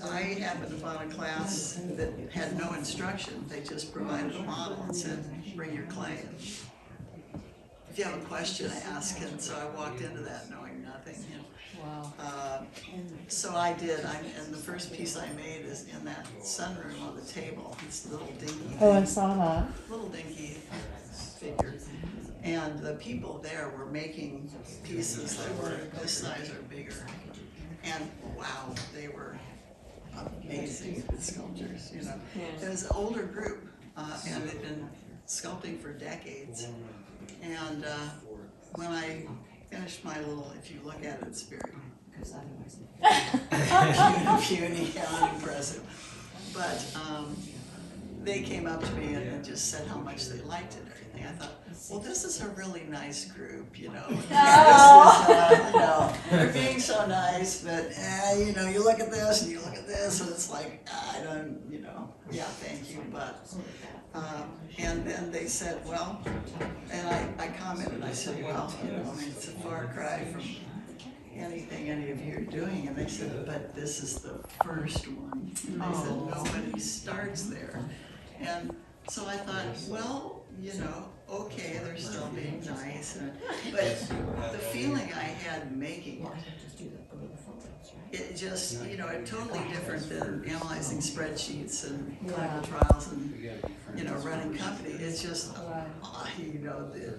I happened upon a class that had no instruction. They just provided a model and said, bring your clay. If you have a question, ask. And so I walked into that knowing nothing. Wow. So I did, and the first piece I made is in that sunroom on the table. It's a little dinky. Oh, I saw that. Little dinky figure. And the people there were making pieces that were this size or bigger. And wow, they were amazing sculptors, you know. It was an older group, and they'd been sculpting for decades. And when I finished my little, if you look at it, it's very puny and impressive. But they came up to me and just said how much they liked it and everything. I thought, well, this is a really nice group, you know. They're being so nice, but you know, you look at this and you look at this, and it's like, I don't, you know, yeah, thank you, but. And then they said, well, and I commented, I said, well, you know, it's a far cry from anything any of you are doing. And they said, but this is the first one. And they said, nobody starts there. And so I thought, well, you know, okay, they're still being nice. But the feeling I had making it just, you know, it's totally different than analyzing spreadsheets and clinical trials and, you know, running company. It's just, you know, the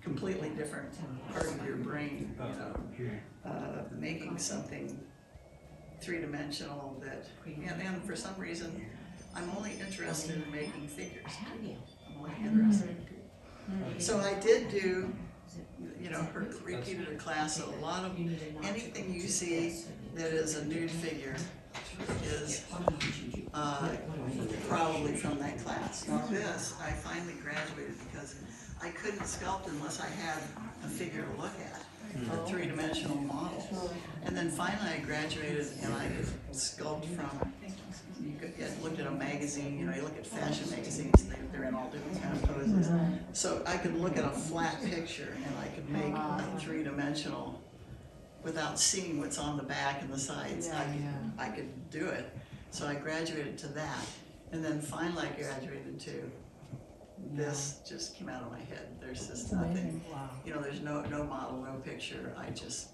completely different part of your brain, you know, making something three-dimensional that, and for some reason, I'm only interested in making figures. I'm only interested. So I did do, you know, repeated a class, so a lot of, anything you see that is a nude figure is probably from that class. Now this, I finally graduated because I couldn't sculpt unless I had a figure to look at, a three-dimensional model. And then finally I graduated and I could sculpt from, you looked at a magazine, you know, you look at fashion magazines, they're in all different kind of poses. So I could look at a flat picture and I could make a three-dimensional without seeing what's on the back and the sides. I could do it. So I graduated to that. And then finally I graduated to this just came out of my head. There's just nothing, you know, there's no model, no picture. I just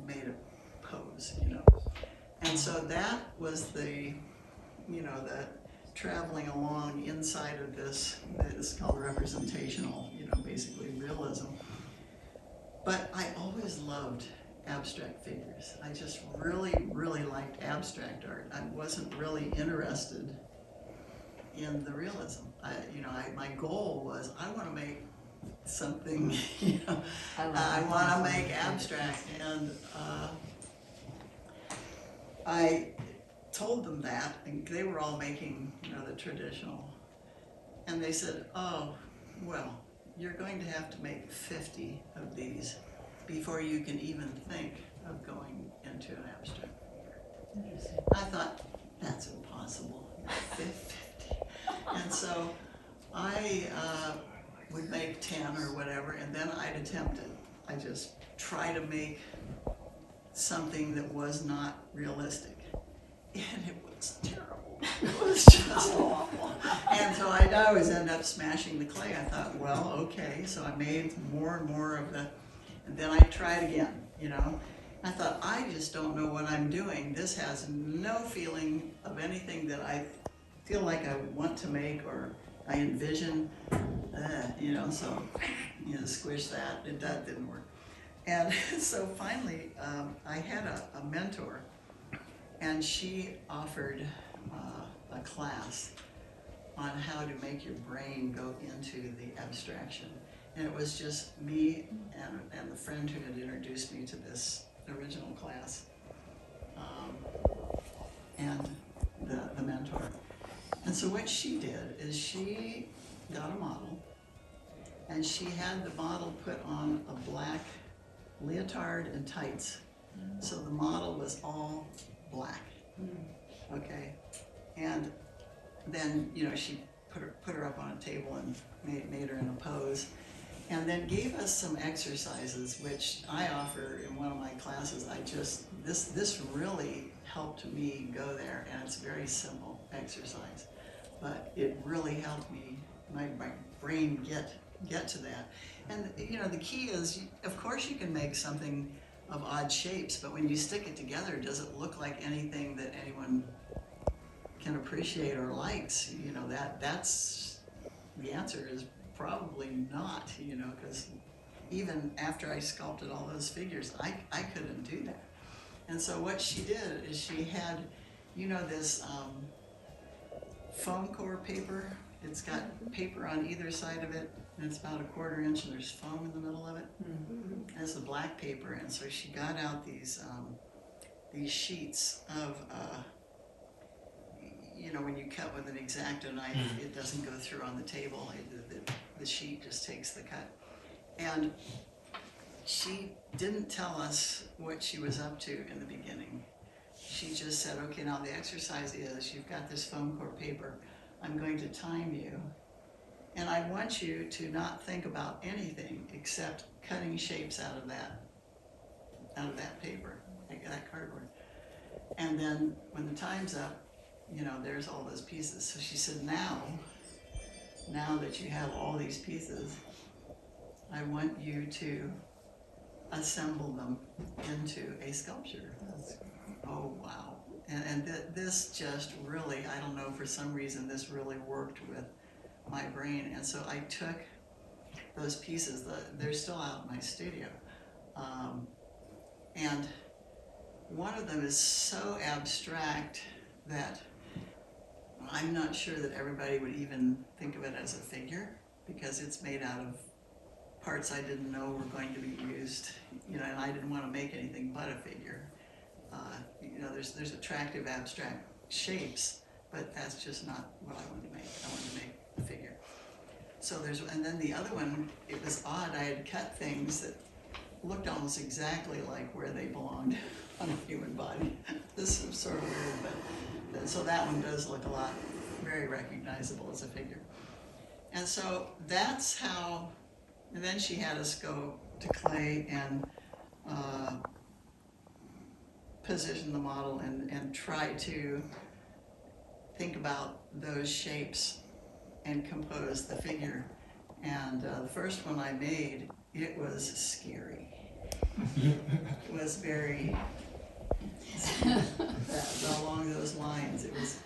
made a pose, you know. And so that was the, you know, the traveling along inside of this, it's called representational, you know, basically realism. But I always loved abstract figures. I just really, really liked abstract art. I wasn't really interested in the realism. My goal was I want to make something, you know, I want to make abstract, and I told them that, and they were all making, you know, the traditional, and they said, oh, well, you're going to have to make 50 of these before you can even think of going into an abstract figure. I thought, that's impossible, 50. And so I would make 10 or whatever, and then I'd attempt it. I just try to make something that was not realistic. And it was terrible. It was just awful. And so I'd always end up smashing the clay. I thought, well, okay. So I made more and more of the, and then I tried again, you know. I thought, I just don't know what I'm doing. This has no feeling of anything that I feel like I want to make or I envision, you know, so, you know, squish that. That didn't work. And so finally, I had a mentor, and she offered a class on how to make your brain go into the abstraction. And it was just me and the friend who had introduced me to this original class, and the mentor. And so what she did is she got a model, and she had the model put on a black leotard and tights. So the model was all black, okay? And then, you know, she put her up on a table and made her in a pose, and then gave us some exercises, which I offer in one of my classes. This really helped me go there, and it's a very simple exercise, but it really helped me, my brain get to that. And you know, the key is, of course you can make something of odd shapes, but when you stick it together, does it look like anything that anyone can appreciate or likes? You know, that's the answer is probably not, you know, because even after I sculpted all those figures, I couldn't do that. And so what she did is she had, you know, this foam core paper. It's got paper on either side of it, and it's about 1/4 inch, and there's foam in the middle of it. Mm-hmm. It's a black paper, and so she got out these sheets of, you know, when you cut with an X-Acto knife, it doesn't go through on the table. The sheet just takes the cut. And she didn't tell us what she was up to in the beginning. She just said, okay, now the exercise is, you've got this foam core paper. I'm going to time you, and I want you to not think about anything except cutting shapes out of that paper, like that cardboard. And then when the time's up, you know, there's all those pieces. So she said, now that you have all these pieces, I want you to assemble them into a sculpture. Oh, wow. And this just really, I don't know, for some reason, this really worked with my brain. And so I took those pieces, they're still out in my studio. And one of them is so abstract that I'm not sure that everybody would even think of it as a figure, because it's made out of parts I didn't know were going to be used, you know, and I didn't want to make anything but a figure. You know, there's attractive abstract shapes, but that's just not what I wanted to make. I wanted to make a figure. So and then the other one, it was odd. I had cut things that looked almost exactly like where they belonged on a human body. This is sort of weird, but so that one does look a lot, very recognizable as a figure. And so that's how, and then she had us go to clay and position the model and try to think about those shapes and compose the figure. And the first one I made, it was scary. It was very, along those lines, it was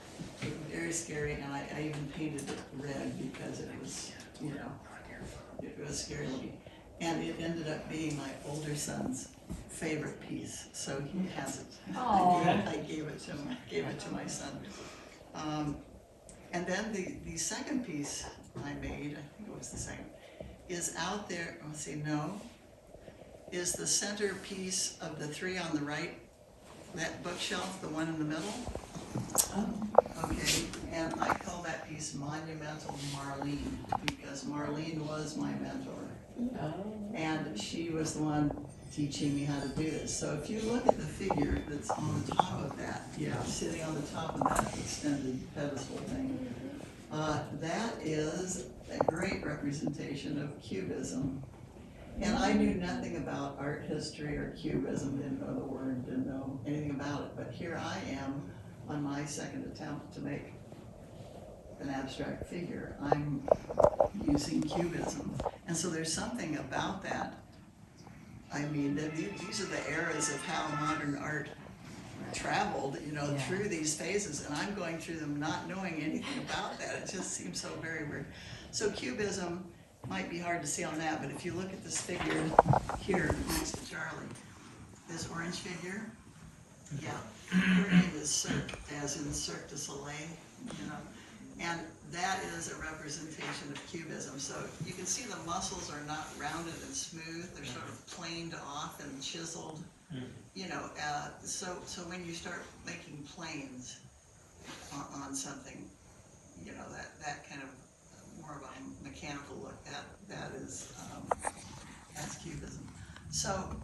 very scary, and I even painted it red because it was, you know, it was scary looking. And it ended up being my older son's favorite piece, so he has it. I gave it to my son. And then the second piece I made, I think it was the second, is out there. Let's see, no, is the center piece of the three on the right, that bookshelf, the one in the middle. Okay, and I call that piece Monumental Marlene, because Marlene was my mentor. And she was the one teaching me how to do this. So if you look at the figure that's on the top of that, sitting on the top of that extended pedestal thing, that is a great representation of Cubism. And I knew nothing about art history or Cubism, didn't know the word, didn't know anything about it. But here I am on my second attempt to make an abstract figure. I'm using Cubism. And so there's something about that. I mean, these are the eras of how modern art traveled, you know, through these phases, and I'm going through them not knowing anything about that. It just seems so very weird. So Cubism might be hard to see on that, but if you look at this figure here next to Charlie, this orange figure, her name is Cirque, as in Cirque du Soleil, you know, and that is a representation of Cubism. So you can see the muscles are not rounded and smooth, they're sort of planed off and chiseled, you know, so when you start making planes on something, you know, that kind of more of a mechanical look, that's Cubism. So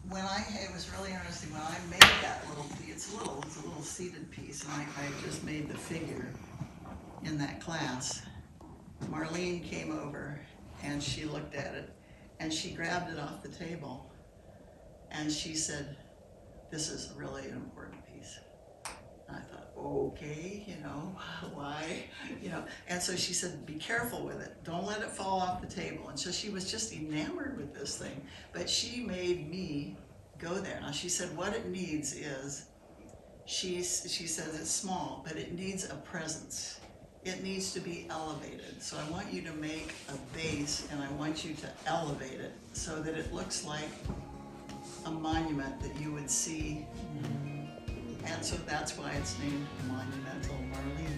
when it was really interesting when I made that it's a little seated piece, and I just made the figure in that class. Marlene came over and she looked at it and she grabbed it off the table and she said, "This is really an important piece." And I thought, okay, why, and so she said, be careful with it. Don't let it fall off the table. And so she was just enamored with this thing, but she made me go there. Now she said what it needs is, she says it's small, but it needs a presence. It needs to be elevated. So I want you to make a base and I want you to elevate it so that it looks like a monument that you would see. And so that's why it's named Monumental Marlene.